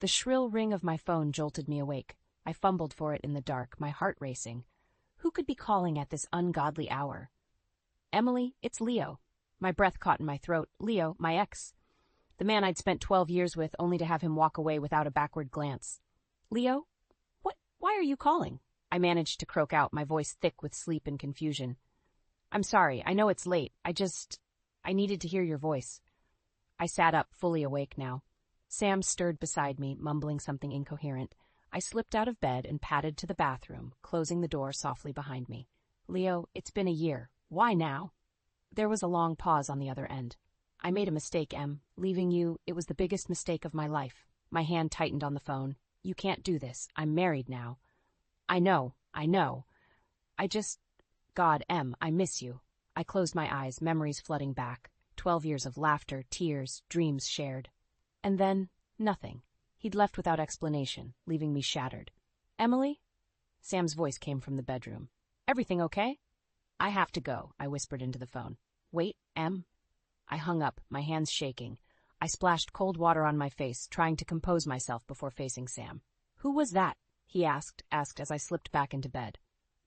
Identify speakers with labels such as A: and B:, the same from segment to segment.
A: The shrill ring of my phone jolted me awake. I fumbled for it in the dark, my heart racing. Who could be calling at this ungodly hour? Emily, it's Leo. My breath caught in my throat. Leo, my ex. The man I'd spent 12 years with, only to have him walk away without a backward glance. Leo? Why are you calling? I managed to croak out, my voice thick with sleep and confusion. I'm sorry, I know it's late. I needed to hear your voice. I sat up, fully awake now. Sam stirred beside me, mumbling something incoherent. I slipped out of bed and padded to the bathroom, closing the door softly behind me. Leo, it's been a year. Why now? There was a long pause on the other end. I made a mistake, Em. Leaving you, it was the biggest mistake of my life. My hand tightened on the phone. You can't do this. I'm married now. I know. God, Em, I miss you. I closed my eyes, memories flooding back. 12 years of laughter, tears, dreams shared. And then, nothing. He'd left without explanation, leaving me shattered. Emily? Sam's voice came from the bedroom. Everything okay? I have to go, I whispered into the phone. Wait, Em? I hung up, my hands shaking. I splashed cold water on my face, trying to compose myself before facing Sam. Who was that? He asked as I slipped back into bed.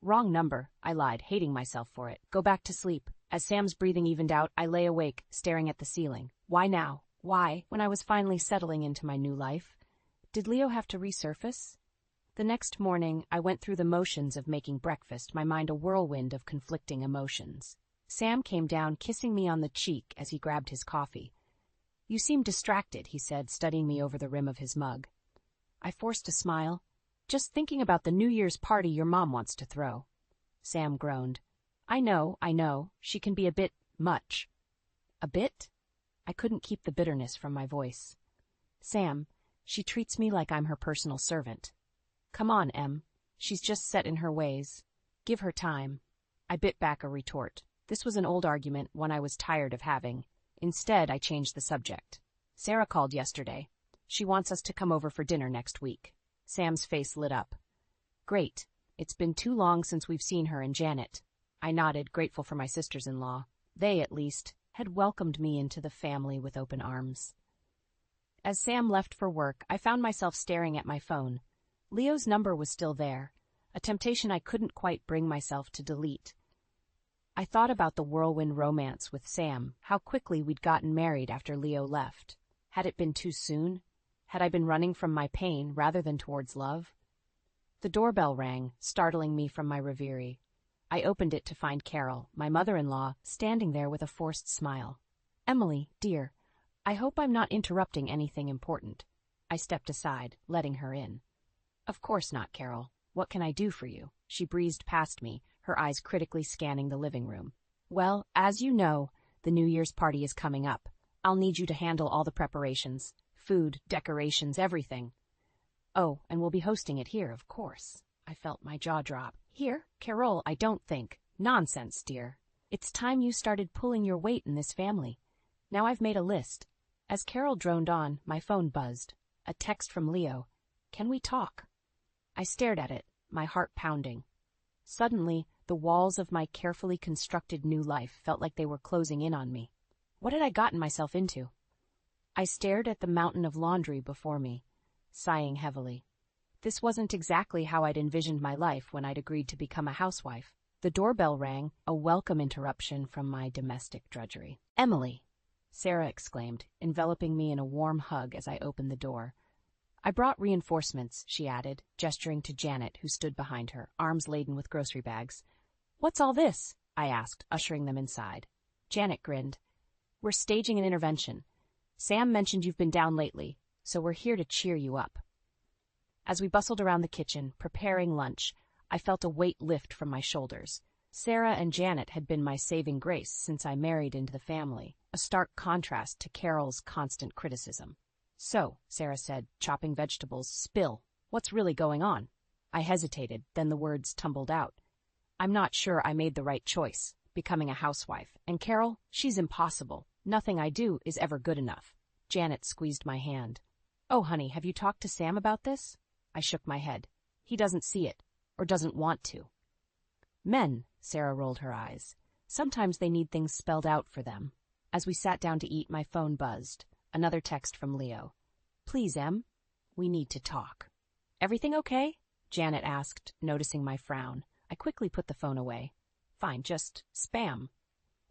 A: Wrong number, I lied, hating myself for it. Go back to sleep. As Sam's breathing evened out, I lay awake, staring at the ceiling. Why now? Why, when I was finally settling into my new life? Did Leo have to resurface? The next morning, I went through the motions of making breakfast, my mind a whirlwind of conflicting emotions. Sam came down, kissing me on the cheek as he grabbed his coffee. You seem distracted, he said, studying me over the rim of his mug. I forced a smile. Just thinking about the New Year's party your mom wants to throw. Sam groaned. I know. She can be a bit much. A bit? I couldn't keep the bitterness from my voice. Sam, she treats me like I'm her personal servant. Come on, Em. She's just set in her ways. Give her time. I bit back a retort. This was an old argument, one I was tired of having. Instead, I changed the subject. Sarah called yesterday. She wants us to come over for dinner next week. Sam's face lit up. Great. It's been too long since we've seen her and Janet. I nodded, grateful for my sisters-in-law. They, at least, had welcomed me into the family with open arms. As Sam left for work, I found myself staring at my phone. Leo's number was still there, a temptation I couldn't quite bring myself to delete. I thought about the whirlwind romance with Sam, how quickly we'd gotten married after Leo left. Had it been too soon? Had I been running from my pain rather than towards love? The doorbell rang, startling me from my reverie. I opened it to find Carol, my mother-in-law, standing there with a forced smile. Emily, dear, I hope I'm not interrupting anything important. I stepped aside, letting her in. Of course not, Carol. What can I do for you? She breezed past me, her eyes critically scanning the living room. Well, as you know, the New Year's party is coming up. I'll need you to handle all the preparations. Food, decorations, everything. Oh, and we'll be hosting it here, of course. I felt my jaw drop. Here? Carol, I don't think. Nonsense, dear. It's time you started pulling your weight in this family. Now I've made a list. As Carol droned on, my phone buzzed. A text from Leo. Can we talk? I stared at it, my heart pounding. Suddenly, the walls of my carefully constructed new life felt like they were closing in on me. What had I gotten myself into? I stared at the mountain of laundry before me, sighing heavily. This wasn't exactly how I'd envisioned my life when I'd agreed to become a housewife. The doorbell rang, a welcome interruption from my domestic drudgery. Emily, Sarah exclaimed, enveloping me in a warm hug as I opened the door. I brought reinforcements, she added, gesturing to Janet, who stood behind her, arms laden with grocery bags. What's all this? I asked, ushering them inside. Janet grinned. We're staging an intervention. Sam mentioned you've been down lately, so we're here to cheer you up. As we bustled around the kitchen, preparing lunch, I felt a weight lift from my shoulders. Sarah and Janet had been my saving grace since I married into the family, a stark contrast to Carol's constant criticism. So, Sarah said, chopping vegetables, spill. What's really going on? I hesitated, then the words tumbled out. I'm not sure I made the right choice, becoming a housewife. And Carol, she's impossible. Nothing I do is ever good enough. Janet squeezed my hand. Oh, honey, have you talked to Sam about this? I shook my head. He doesn't see it, or doesn't want to. Men, Sarah rolled her eyes. Sometimes they need things spelled out for them. As we sat down to eat, my phone buzzed. Another text from Leo. Please, Em. we need to talk." "Everything okay?" Janet asked, noticing my frown. I quickly put the phone away. "Fine, just spam."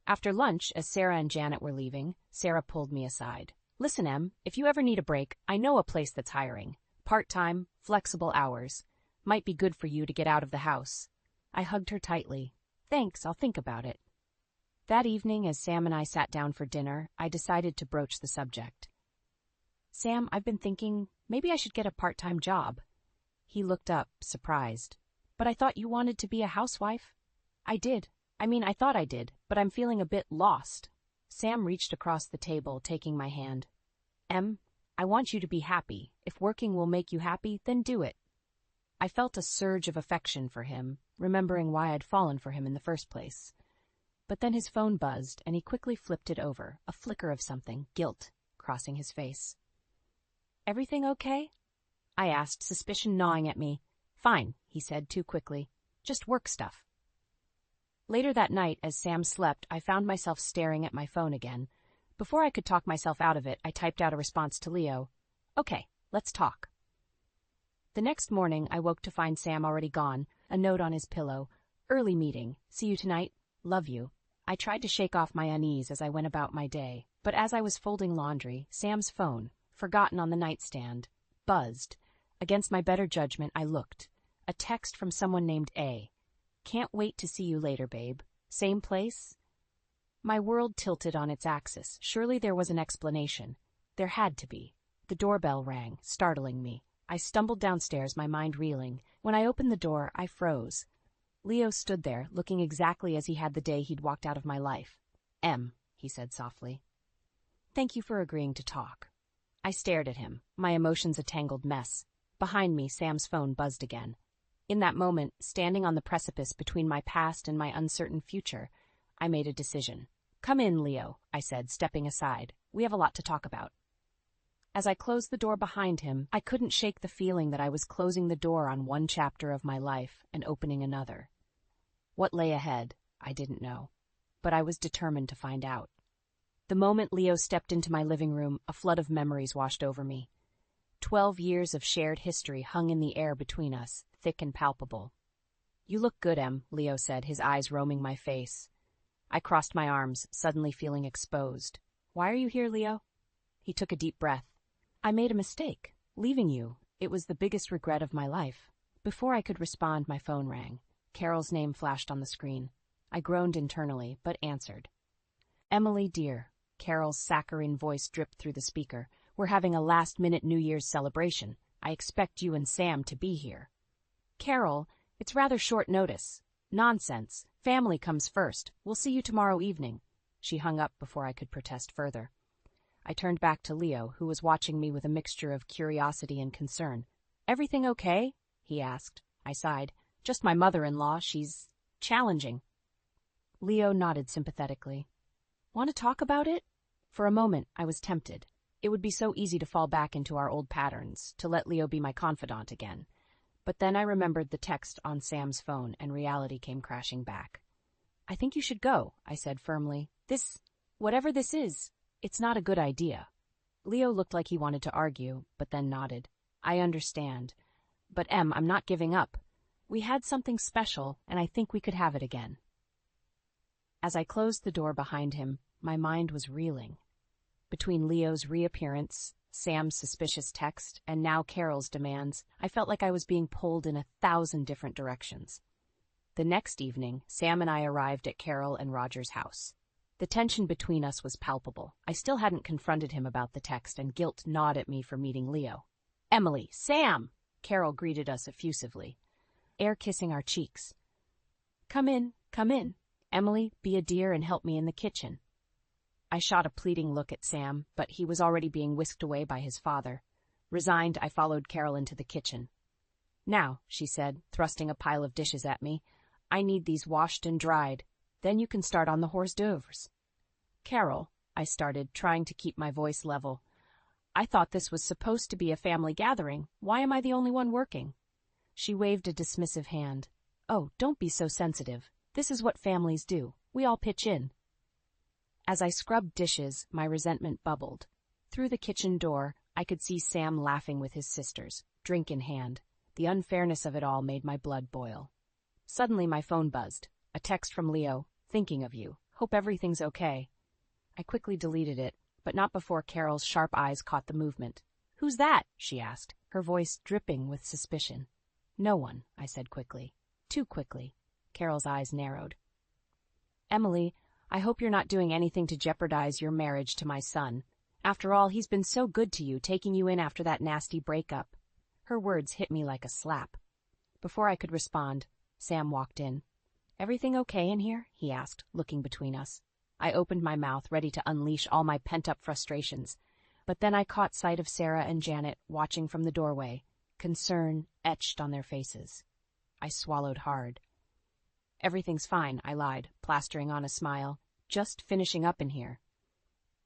A: After lunch, as Sarah and Janet were leaving, Sarah pulled me aside. "Listen, Em, if you ever need a break, I know a place that's hiring. Part-time, flexible hours. Might be good for you to get out of the house." I hugged her tightly. "Thanks, I'll think about it." That evening, as Sam and I sat down for dinner, I decided to broach the subject. "Sam, I've been thinking maybe I should get a part-time job." He looked up, surprised. "But I thought you wanted to be a housewife." "I did. I thought I did, but I'm feeling a bit lost." Sam reached across the table, taking my hand. "Em, I want you to be happy. If working will make you happy, then do it." I felt a surge of affection for him, remembering why I'd fallen for him in the first place. But then his phone buzzed, and he quickly flipped it over, a flicker of something, guilt, crossing his face. "Everything okay?" I asked, suspicion gnawing at me. "Fine," he said too quickly. "Just work stuff." Later that night, as Sam slept, I found myself staring at my phone again. Before I could talk myself out of it, I typed out a response to Leo. "Okay, let's talk." The next morning, I woke to find Sam already gone, a note on his pillow. "Early meeting. See you tonight. Love you." I tried to shake off my unease as I went about my day, but as I was folding laundry, Sam's phone, forgotten on the nightstand, buzzed. Against my better judgment, I looked. A text from someone named A. "Can't wait to see you later, babe. Same place?" My world tilted on its axis. Surely there was an explanation. There had to be. The doorbell rang, startling me. I stumbled downstairs, my mind reeling. When I opened the door, I froze. Leo stood there, looking exactly as he had the day he'd walked out of my life. "Em," he said softly. "Thank you for agreeing to talk." I stared at him, my emotions a tangled mess. Behind me, Sam's phone buzzed again. In that moment, standing on the precipice between my past and my uncertain future, I made a decision. "Come in, Leo," I said, stepping aside. "We have a lot to talk about." As I closed the door behind him, I couldn't shake the feeling that I was closing the door on one chapter of my life and opening another. What lay ahead, I didn't know, but I was determined to find out. The moment Leo stepped into my living room, a flood of memories washed over me. 12 years of shared history hung in the air between us, thick and palpable. "You look good, Em," Leo said, his eyes roaming my face. I crossed my arms, suddenly feeling exposed. "Why are you here, Leo?" He took a deep breath. "I made a mistake. Leaving you. It was the biggest regret of my life." Before I could respond, my phone rang. Carol's name flashed on the screen. I groaned internally, but answered. "Emily, dear," Carol's saccharine voice dripped through the speaker. "We're having a last-minute New Year's celebration. I expect you and Sam to be here." "Carol, it's rather short notice." "Nonsense. Family comes first. We'll see you tomorrow evening." She hung up before I could protest further. I turned back to Leo, who was watching me with a mixture of curiosity and concern. "Everything okay?" he asked. I sighed. "Just my mother-in-law. She's challenging." Leo nodded sympathetically. "Want to talk about it?" For a moment, I was tempted. It would be so easy to fall back into our old patterns, to let Leo be my confidant again. But then I remembered the text on Sam's phone, and reality came crashing back. "I think you should go," I said firmly. Whatever this is, it's not a good idea." Leo looked like he wanted to argue, but then nodded. "I understand. But Em, I'm not giving up. We had something special, and I think we could have it again." As I closed the door behind him, my mind was reeling. Between Leo's reappearance, Sam's suspicious text, and now Carol's demands, I felt like I was being pulled in 1,000 different directions. The next evening, Sam and I arrived at Carol and Roger's house. The tension between us was palpable. I still hadn't confronted him about the text, and guilt gnawed at me for meeting Leo. "Emily, Sam!" Carol greeted us effusively, air kissing our cheeks. Come in. Emily, be a dear and help me in the kitchen." I shot a pleading look at Sam, but he was already being whisked away by his father. Resigned, I followed Carol into the kitchen. "Now," she said, thrusting a pile of dishes at me, "I need these washed and dried. Then you can start on the hors d'oeuvres." "Carol," I started, trying to keep my voice level. "I thought this was supposed to be a family gathering. Why am I the only one working?" She waved a dismissive hand. "Oh, don't be so sensitive. This is what families do. We all pitch in." As I scrubbed dishes, my resentment bubbled. Through the kitchen door, I could see Sam laughing with his sisters, drink in hand. The unfairness of it all made my blood boil. Suddenly my phone buzzed. A text from Leo, thinking of you. Hope everything's okay. I quickly deleted it, but not before Carol's sharp eyes caught the movement. Who's that? She asked, her voice dripping with suspicion. No one, I said quickly. Too quickly. Carol's eyes narrowed. Emily, I hope you're not doing anything to jeopardize your marriage to my son. After all, he's been so good to you, taking you in after that nasty breakup. Her words hit me like a slap. Before I could respond, Sam walked in. Everything okay in here? He asked, looking between us. I opened my mouth, ready to unleash all my pent-up frustrations. But then I caught sight of Sarah and Janet watching from the doorway, concern etched on their faces. I swallowed hard. Everything's fine, I lied, plastering on a smile. Just finishing up in here.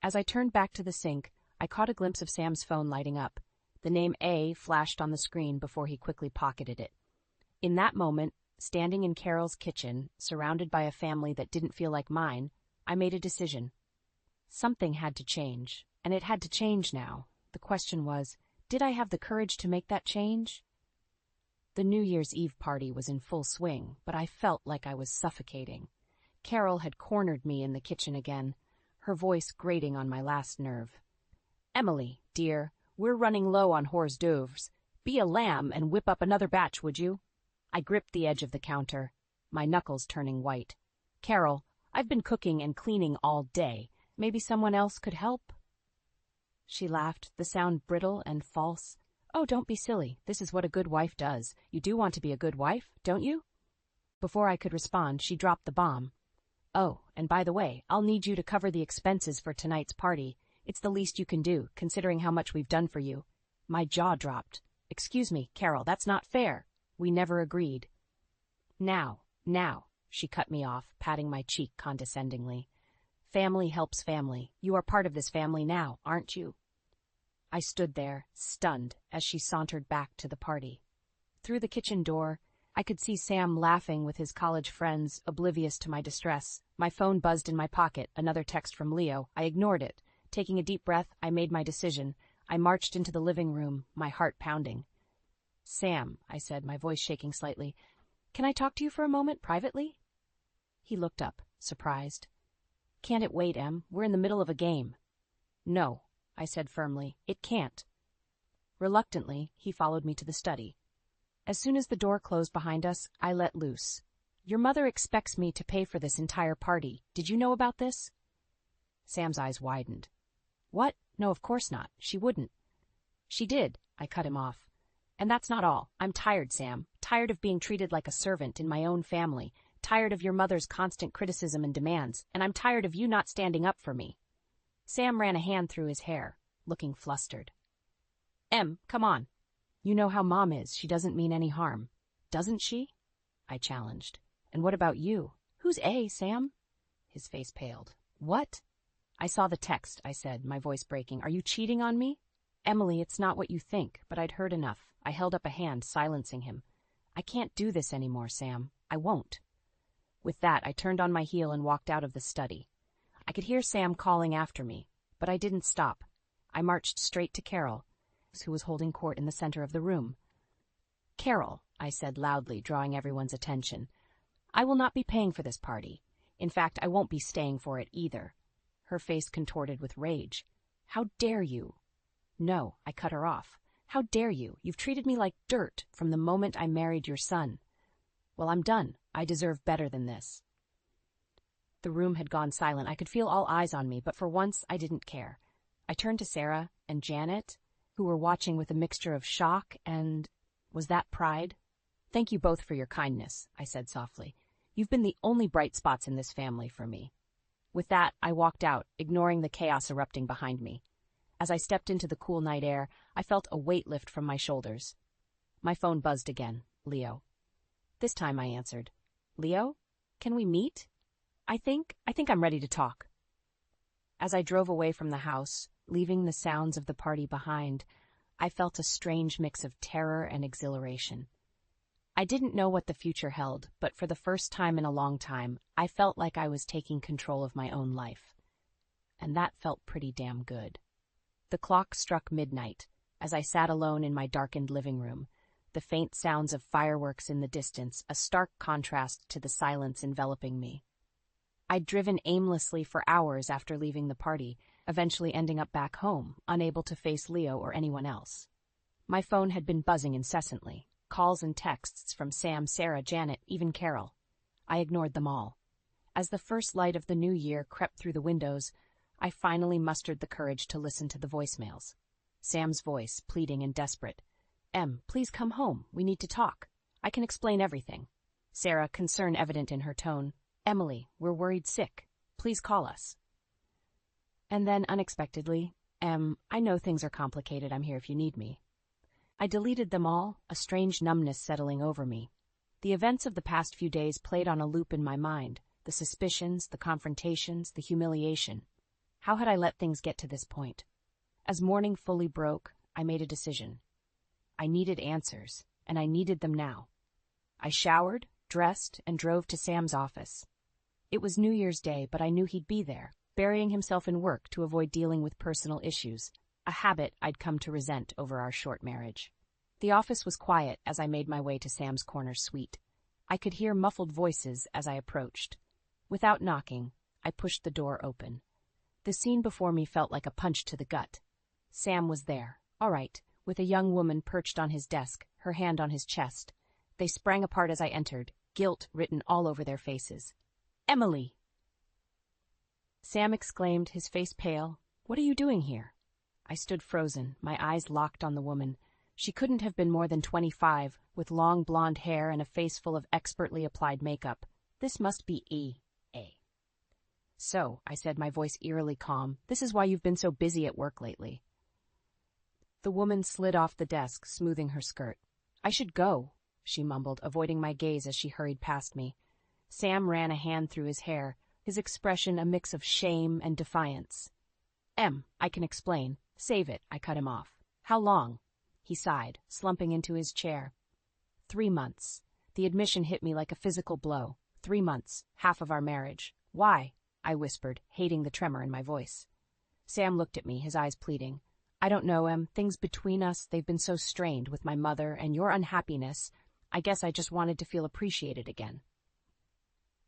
A: As I turned back to the sink, I caught a glimpse of Sam's phone lighting up. The name A flashed on the screen before he quickly pocketed it. In that moment, standing in Carol's kitchen, surrounded by a family that didn't feel like mine, I made a decision. Something had to change, and it had to change now. The question was, did I have the courage to make that change? The New Year's Eve party was in full swing, but I felt like I was suffocating. Carol had cornered me in the kitchen again, her voice grating on my last nerve. Emily, dear, we're running low on hors d'oeuvres. Be a lamb and whip up another batch, would you? I gripped the edge of the counter, my knuckles turning white. Carol, I've been cooking and cleaning all day. Maybe someone else could help? She laughed, the sound brittle and false. Oh, don't be silly. This is what a good wife does. You do want to be a good wife, don't you? Before I could respond, she dropped the bomb. Oh, and by the way, I'll need you to cover the expenses for tonight's party. It's the least you can do, considering how much we've done for you. My jaw dropped. Excuse me, Carol, that's not fair. We never agreed. Now, she cut me off, patting my cheek condescendingly. Family helps family. You are part of this family now, aren't you? I stood there, stunned, as she sauntered back to the party. Through the kitchen door, I could see Sam laughing with his college friends, oblivious to my distress. My phone buzzed in my pocket, another text from Leo. I ignored it. Taking a deep breath, I made my decision. I marched into the living room, my heart pounding. Sam, I said, my voice shaking slightly, can I talk to you for a moment, privately? He looked up, surprised. Can't it wait, Em? We're in the middle of a game. No, I said firmly, it can't. Reluctantly, he followed me to the study. As soon as the door closed behind us, I let loose. Your mother expects me to pay for this entire party. Did you know about this? Sam's eyes widened. What? No, of course not. She wouldn't. She did, I cut him off. And that's not all. I'm tired, Sam. Tired of being treated like a servant in my own family. Tired of your mother's constant criticism and demands. And I'm tired of you not standing up for me. Sam ran a hand through his hair, looking flustered. Em, come on. You know how Mom is. She doesn't mean any harm. Doesn't she? I challenged. And what about you? Who's A, Sam? His face paled. What? I saw the text, I said, my voice breaking. Are you cheating on me? Emily, it's not what you think, but I'd heard enough. I held up a hand, silencing him. I can't do this anymore, Sam. I won't. With that, I turned on my heel and walked out of the study. I could hear Sam calling after me, but I didn't stop. I marched straight to Carol, who was holding court in the center of the room. Carol, I said loudly, drawing everyone's attention, I will not be paying for this party. In fact, I won't be staying for it either. Her face contorted with rage. How dare you? No, I cut her off. How dare you? You've treated me like dirt from the moment I married your son. Well, I'm done. I deserve better than this. The room had gone silent. I could feel all eyes on me, but for once I didn't care. I turned to Sarah and Janet, who were watching with a mixture of shock and, was that pride? Thank you both for your kindness, I said softly. You've been the only bright spots in this family for me. With that, I walked out, ignoring the chaos erupting behind me. As I stepped into the cool night air, I felt a weight lift from my shoulders. My phone buzzed again. Leo. This time I answered. Leo? Can we meet? I think I'm ready to talk. As I drove away from the house, leaving the sounds of the party behind, I felt a strange mix of terror and exhilaration. I didn't know what the future held, but for the first time in a long time, I felt like I was taking control of my own life. And that felt pretty damn good. The clock struck midnight as I sat alone in my darkened living room, the faint sounds of fireworks in the distance, a stark contrast to the silence enveloping me. I'd driven aimlessly for hours after leaving the party, eventually ending up back home, unable to face Leo or anyone else. My phone had been buzzing incessantly, calls and texts from Sam, Sarah, Janet, even Carol. I ignored them all. As the first light of the new year crept through the windows, I finally mustered the courage to listen to the voicemails. Sam's voice, pleading and desperate. "Em, please come home. We need to talk. I can explain everything." Sarah, concern evident in her tone. "Emily, we're worried sick. Please call us." And then, unexpectedly, "Em, I know things are complicated. I'm here if you need me." I deleted them all, a strange numbness settling over me. The events of the past few days played on a loop in my mind, the suspicions, the confrontations, the humiliation. How had I let things get to this point? As morning fully broke, I made a decision. I needed answers, and I needed them now. I showered, dressed, and drove to Sam's office. It was New Year's Day, but I knew he'd be there, burying himself in work to avoid dealing with personal issues, a habit I'd come to resent over our short marriage. The office was quiet as I made my way to Sam's corner suite. I could hear muffled voices as I approached. Without knocking, I pushed the door open. The scene before me felt like a punch to the gut. Sam was there, all right, with a young woman perched on his desk, her hand on his chest. They sprang apart as I entered, guilt written all over their faces. "Emily!" Sam exclaimed, his face pale. "What are you doing here?" I stood frozen, my eyes locked on the woman. She couldn't have been more than 25, with long blonde hair and a face full of expertly applied makeup. This must be E.A. "So," I said, my voice eerily calm, "this is why you've been so busy at work lately." The woman slid off the desk, smoothing her skirt. "I should go," she mumbled, avoiding my gaze as she hurried past me. Sam ran a hand through his hair, his expression a mix of shame and defiance. "Em, I can explain. Save it," I cut him off. "How long?" He sighed, slumping into his chair. 3 months. The admission hit me like a physical blow. 3 months, half of our marriage. "Why?" I whispered, hating the tremor in my voice. Sam looked at me, his eyes pleading. "I don't know, Em. Things between us, they've been so strained with my mother and your unhappiness. I guess I just wanted to feel appreciated again."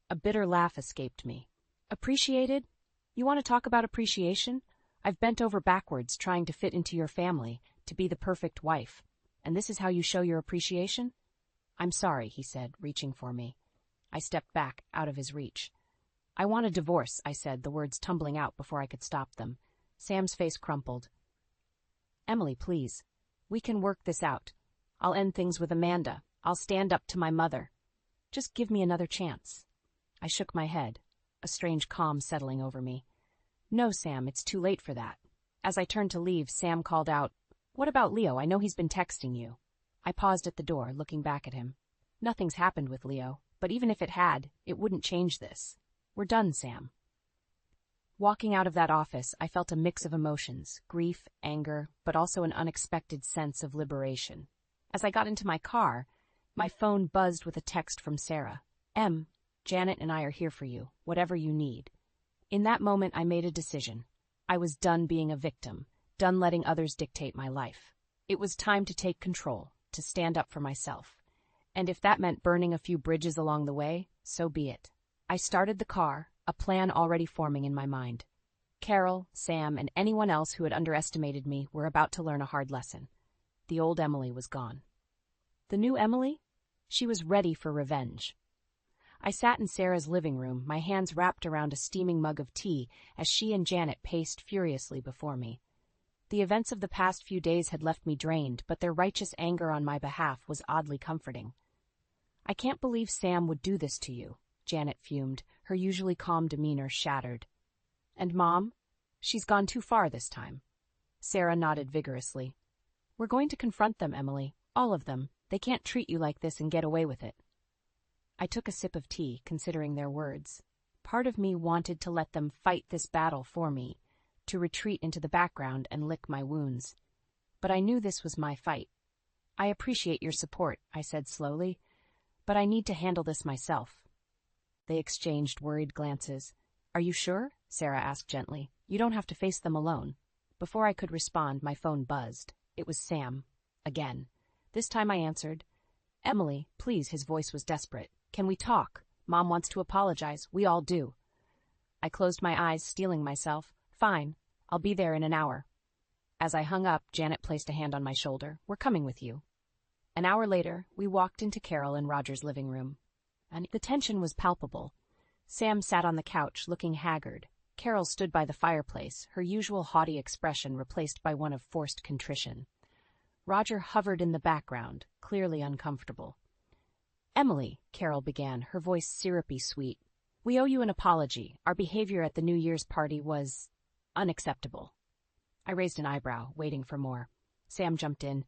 A: A bitter laugh escaped me. "Appreciated? You want to talk about appreciation? I've bent over backwards trying to fit into your family, to be the perfect wife. And this is how you show your appreciation?" "I'm sorry," he said, reaching for me. I stepped back, out of his reach. "I want a divorce," I said, the words tumbling out before I could stop them. Sam's face crumpled. "Emily, please. We can work this out. I'll end things with Amanda. I'll stand up to my mother. Just give me another chance." I shook my head, a strange calm settling over me. "No, Sam, it's too late for that." As I turned to leave, Sam called out, "What about Leo? I know he's been texting you." I paused at the door, looking back at him. "Nothing's happened with Leo, but even if it had, it wouldn't change this. We're done, Sam." Walking out of that office, I felt a mix of emotions, grief, anger, but also an unexpected sense of liberation. As I got into my car, my phone buzzed with a text from Sarah. "Em, Janet and I are here for you, whatever you need." In that moment, I made a decision. I was done being a victim, done letting others dictate my life. It was time to take control, to stand up for myself. And if that meant burning a few bridges along the way, so be it. I started the car, a plan already forming in my mind. Carol, Sam, and anyone else who had underestimated me were about to learn a hard lesson. The old Emily was gone. The new Emily? She was ready for revenge. I sat in Sarah's living room, my hands wrapped around a steaming mug of tea as she and Janet paced furiously before me. The events of the past few days had left me drained, but their righteous anger on my behalf was oddly comforting. "I can't believe Sam would do this to you," Janet fumed, her usually calm demeanor shattered. "And Mom? She's gone too far this time." Sarah nodded vigorously. "We're going to confront them, Emily. All of them. They can't treat you like this and get away with it." I took a sip of tea, considering their words. Part of me wanted to let them fight this battle for me, to retreat into the background and lick my wounds. But I knew this was my fight. "I appreciate your support," I said slowly, "but I need to handle this myself." They exchanged worried glances. "Are you sure?" Sarah asked gently. "You don't have to face them alone." Before I could respond, my phone buzzed. It was Sam. Again. This time I answered. Emily, please, his voice was desperate. Can we talk? Mom wants to apologize. We all do. I closed my eyes, steeling myself. Fine. I'll be there in an hour. As I hung up, Janet placed a hand on my shoulder. We're coming with you. An hour later, we walked into Carol and Roger's living room. And the tension was palpable. Sam sat on the couch, looking haggard. Carol stood by the fireplace, her usual haughty expression replaced by one of forced contrition. Roger hovered in the background, clearly uncomfortable. Emily, Carol began, her voice syrupy sweet. We owe you an apology. Our behavior at the New Year's party was unacceptable. I raised an eyebrow, waiting for more. Sam jumped in.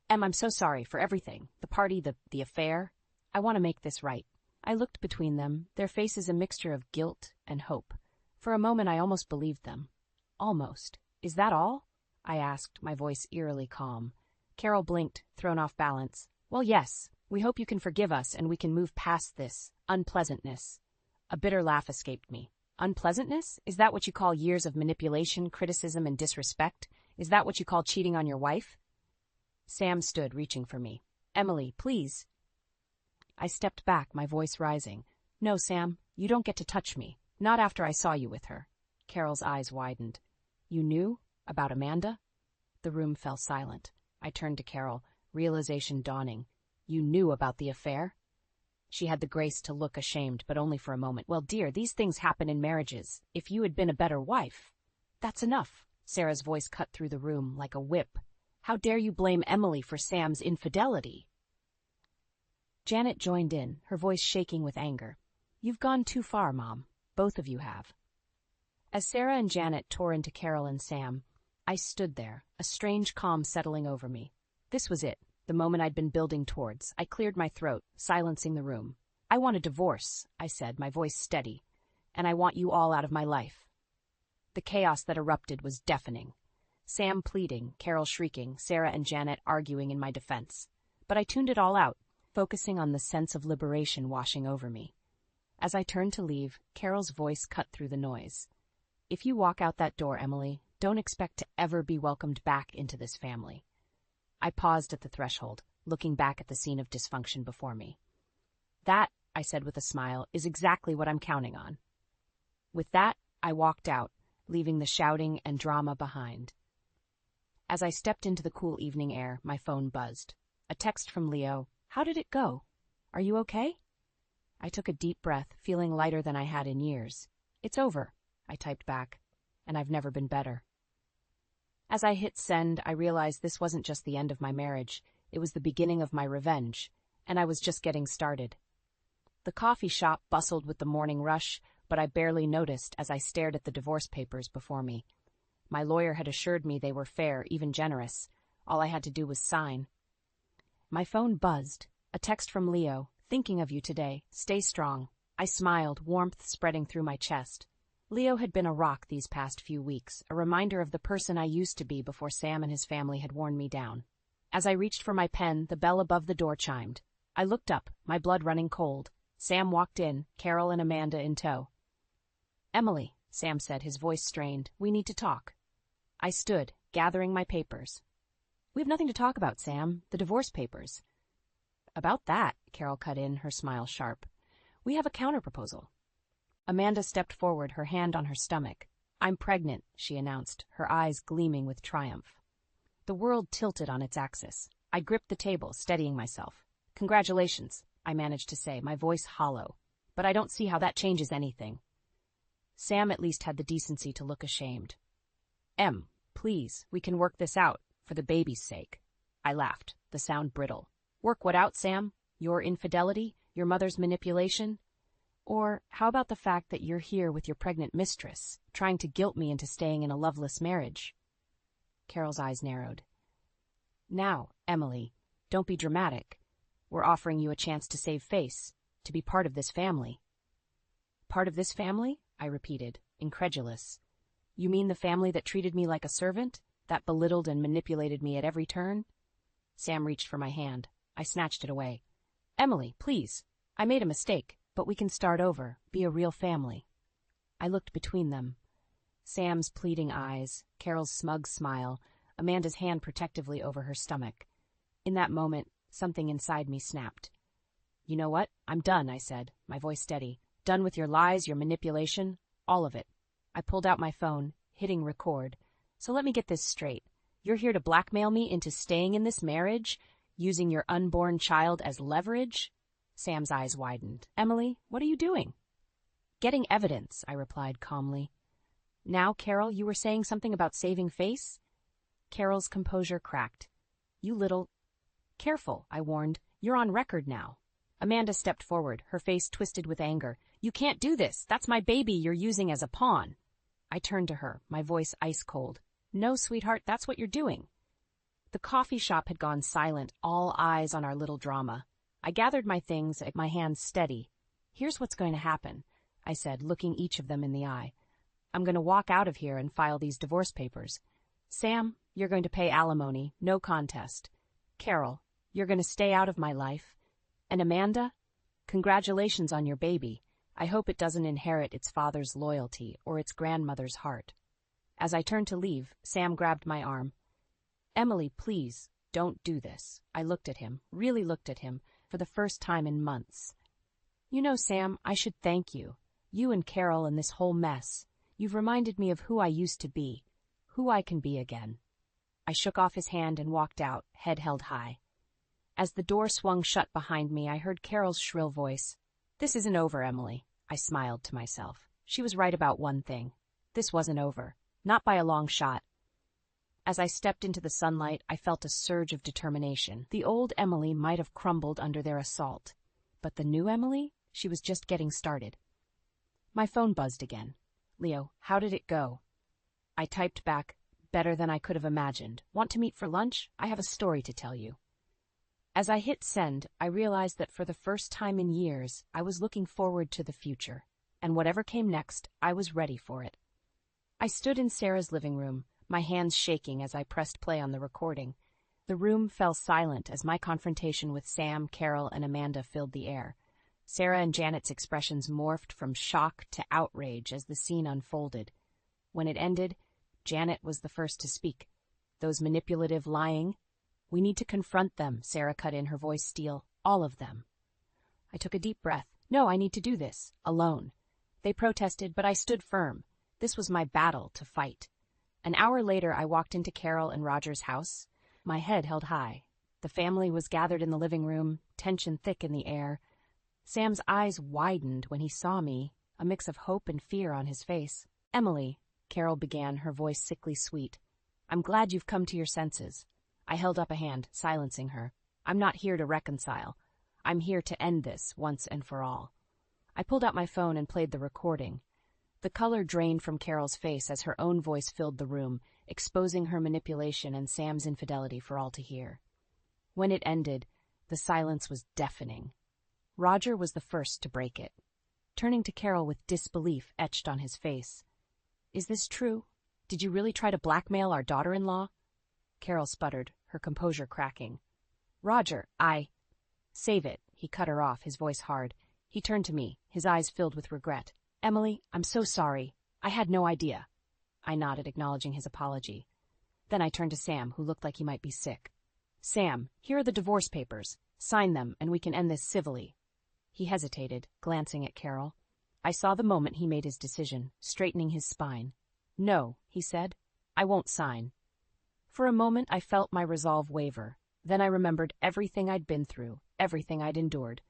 A: I'm so sorry for everything. The party, the affair. I want to make this right. I looked between them, their faces a mixture of guilt and hope. For a moment I almost believed them. Almost. Is that all? I asked, my voice eerily calm. Carol blinked, thrown off balance. Well, yes. We hope you can forgive us and we can move past this unpleasantness. A bitter laugh escaped me. Unpleasantness? Is that what you call years of manipulation, criticism, and disrespect? Is that what you call cheating on your wife? Sam stood, reaching for me. Emily, please. I stepped back, my voice rising. No, Sam, you don't get to touch me. Not after I saw you with her. Carol's eyes widened. You knew? About Amanda? The room fell silent. I turned to Carol, realization dawning. You knew about the affair? She had the grace to look ashamed, but only for a moment. Well, dear, these things happen in marriages. If you had been a better wife. That's enough. Sarah's voice cut through the room like a whip. How dare you blame Emily for Sam's infidelity? Janet joined in, her voice shaking with anger. You've gone too far, Mom. Both of you have. As Sarah and Janet tore into Carol and Sam, I stood there, a strange calm settling over me. This was it, the moment I'd been building towards. I cleared my throat, silencing the room. I want a divorce, I said, my voice steady, and I want you all out of my life. The chaos that erupted was deafening. Sam pleading, Carol shrieking, Sarah and Janet arguing in my defense. But I tuned it all out, focusing on the sense of liberation washing over me. As I turned to leave, Carol's voice cut through the noise. If you walk out that door, Emily, don't expect to ever be welcomed back into this family. I paused at the threshold, looking back at the scene of dysfunction before me. That, I said with a smile, is exactly what I'm counting on. With that, I walked out, leaving the shouting and drama behind. As I stepped into the cool evening air, my phone buzzed. A text from Leo. How did it go? Are you okay? I took a deep breath, feeling lighter than I had in years. It's over, I typed back, and I've never been better. As I hit send, I realized this wasn't just the end of my marriage, it was the beginning of my revenge, and I was just getting started. The coffee shop bustled with the morning rush, but I barely noticed as I stared at the divorce papers before me. My lawyer had assured me they were fair, even generous. All I had to do was sign. My phone buzzed. A text from Leo. Thinking of you today. Stay strong. I smiled, warmth spreading through my chest. Leo had been a rock these past few weeks, a reminder of the person I used to be before Sam and his family had worn me down. As I reached for my pen, the bell above the door chimed. I looked up, my blood running cold. Sam walked in, Carol and Amanda in tow. Emily, Sam said, his voice strained, we need to talk. I stood, gathering my papers. We have nothing to talk about, Sam. The divorce papers. About that, Carol cut in, her smile sharp. We have a counterproposal. Amanda stepped forward, her hand on her stomach. I'm pregnant, she announced, her eyes gleaming with triumph. The world tilted on its axis. I gripped the table, steadying myself. Congratulations, I managed to say, my voice hollow. But I don't see how that changes anything. Sam at least had the decency to look ashamed. Em, please, we can work this out, for the baby's sake. I laughed, the sound brittle. Work what out, Sam? Your infidelity? Your mother's manipulation? Or how about the fact that you're here with your pregnant mistress, trying to guilt me into staying in a loveless marriage? Carol's eyes narrowed. Now, Emily, don't be dramatic. We're offering you a chance to save face, to be part of this family. Part of this family? I repeated, incredulous. You mean the family that treated me like a servant? That belittled and manipulated me at every turn? Sam reached for my hand. I snatched it away. Emily, please. I made a mistake, but we can start over, be a real family. I looked between them. Sam's pleading eyes, Carol's smug smile, Amanda's hand protectively over her stomach. In that moment, something inside me snapped. "You know what? I'm done," I said, my voice steady. "Done with your lies, your manipulation, all of it." I pulled out my phone, hitting record. "So let me get this straight. You're here to blackmail me into staying in this marriage, using your unborn child as leverage?" Sam's eyes widened. "Emily, what are you doing?" "Getting evidence," I replied calmly. "Now, Carol, you were saying something about saving face?" Carol's composure cracked. "You little—" "Careful," I warned. "You're on record now." Amanda stepped forward, her face twisted with anger. "You can't do this. That's my baby you're using as a pawn." I turned to her, my voice ice cold. "No, sweetheart, that's what you're doing." The coffee shop had gone silent, all eyes on our little drama. I gathered my things, my hands steady. "Here's what's going to happen," I said, looking each of them in the eye. "I'm going to walk out of here and file these divorce papers. Sam, you're going to pay alimony, no contest. Carol, you're going to stay out of my life. And Amanda, congratulations on your baby. I hope it doesn't inherit its father's loyalty or its grandmother's heart." As I turned to leave, Sam grabbed my arm. "Emily, please, don't do this." I looked at him, really looked at him, for the first time in months. "You know, Sam, I should thank you. You and Carol and this whole mess. You've reminded me of who I used to be, who I can be again." I shook off his hand and walked out, head held high. As the door swung shut behind me, I heard Carol's shrill voice. "This isn't over, Emily." I smiled to myself. She was right about one thing. This wasn't over. Not by a long shot. As I stepped into the sunlight, I felt a surge of determination. The old Emily might have crumbled under their assault. But the new Emily? She was just getting started. My phone buzzed again. "Leo, how did it go?" I typed back, "Better than I could have imagined. Want to meet for lunch? I have a story to tell you." As I hit send, I realized that for the first time in years, I was looking forward to the future. And whatever came next, I was ready for it. I stood in Sarah's living room, my hands shaking as I pressed play on the recording. The room fell silent as my confrontation with Sam, Carol, and Amanda filled the air. Sarah and Janet's expressions morphed from shock to outrage as the scene unfolded. When it ended, Janet was the first to speak. "Those manipulative, lying—" "We need to confront them," Sarah cut in, her voice steel. "All of them." I took a deep breath. "No, I need to do this, alone." They protested, but I stood firm. This was my battle to fight. An hour later, I walked into Carol and Roger's house. My head held high. The family was gathered in the living room, tension thick in the air. Sam's eyes widened when he saw me, a mix of hope and fear on his face. "Emily," Carol began, her voice sickly sweet, "I'm glad you've come to your senses." I held up a hand, silencing her. "I'm not here to reconcile. I'm here to end this, once and for all." I pulled out my phone and played the recording. The color drained from Carol's face as her own voice filled the room, exposing her manipulation and Sam's infidelity for all to hear. When it ended, the silence was deafening. Roger was the first to break it, turning to Carol with disbelief etched on his face. "Is this true? Did you really try to blackmail our daughter-in-law?" Carol sputtered, her composure cracking. "Roger, Save it," he cut her off, his voice hard. He turned to me, his eyes filled with regret. "Emily, I'm so sorry. I had no idea." I nodded, acknowledging his apology. Then I turned to Sam, who looked like he might be sick. "Sam, here are the divorce papers. Sign them, and we can end this civilly." He hesitated, glancing at Carol. I saw the moment he made his decision, straightening his spine. "No," he said. "I won't sign." For a moment, I felt my resolve waver. Then I remembered everything I'd been through, everything I'd endured.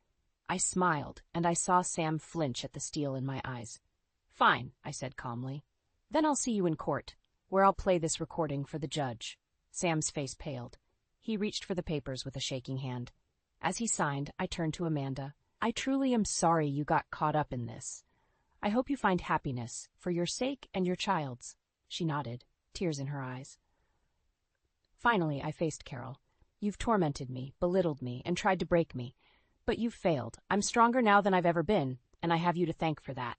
A: I smiled, and I saw Sam flinch at the steel in my eyes. "Fine," I said calmly. "Then I'll see you in court, where I'll play this recording for the judge." Sam's face paled. He reached for the papers with a shaking hand. As he signed, I turned to Amanda. "I truly am sorry you got caught up in this. I hope you find happiness, for your sake and your child's." She nodded, tears in her eyes. Finally, I faced Carol. "You've tormented me, belittled me, and tried to break me. But you've failed. I'm stronger now than I've ever been, and I have you to thank for that."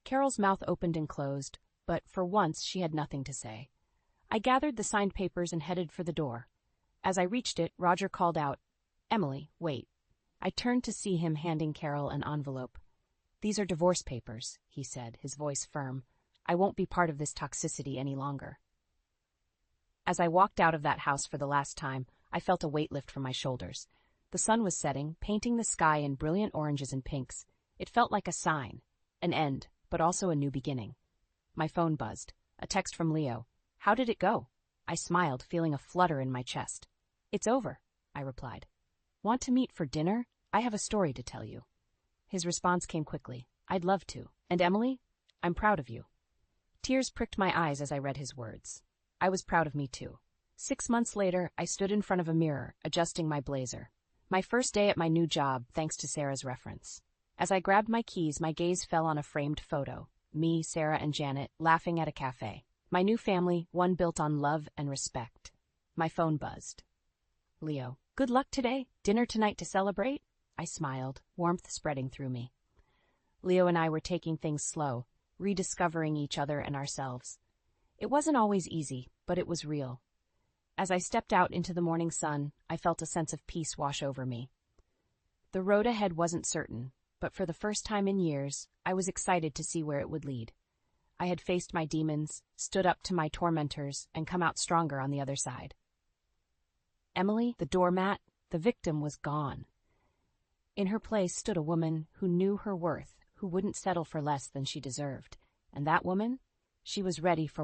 A: Carol's mouth opened and closed, but for once she had nothing to say. I gathered the signed papers and headed for the door. As I reached it, Roger called out, "Emily, wait." I turned to see him handing Carol an envelope. "These are divorce papers," he said, his voice firm. I won't be part of this toxicity any longer. As I walked out of that house for the last time, I felt a weight lift from my shoulders. The sun was setting, painting the sky in brilliant oranges and pinks. It felt like a sign, an end, but also a new beginning. My phone buzzed. A text from Leo. How did it go? I smiled, feeling a flutter in my chest. It's over, I replied. Want to meet for dinner? I have a story to tell you. His response came quickly. I'd love to. And Emily? I'm proud of you. Tears pricked my eyes as I read his words. I was proud of me too. 6 months later, I stood in front of a mirror, adjusting my blazer. My first day at my new job, thanks to Sarah's reference. As I grabbed my keys, my gaze fell on a framed photo. Me, Sarah, and Janet, laughing at a cafe. My new family, one built on love and respect. My phone buzzed. Leo. Good luck today? Dinner tonight to celebrate? I smiled, warmth spreading through me. Leo and I were taking things slow, rediscovering each other and ourselves. It wasn't always easy, but it was real. As I stepped out into the morning sun, I felt a sense of peace wash over me. The road ahead wasn't certain, but for the first time in years, I was excited to see where it would lead. I had faced my demons, stood up to my tormentors, and come out stronger on the other side. Emily, the doormat, the victim, was gone. In her place stood a woman who knew her worth, who wouldn't settle for less than she deserved. And that woman? She was ready for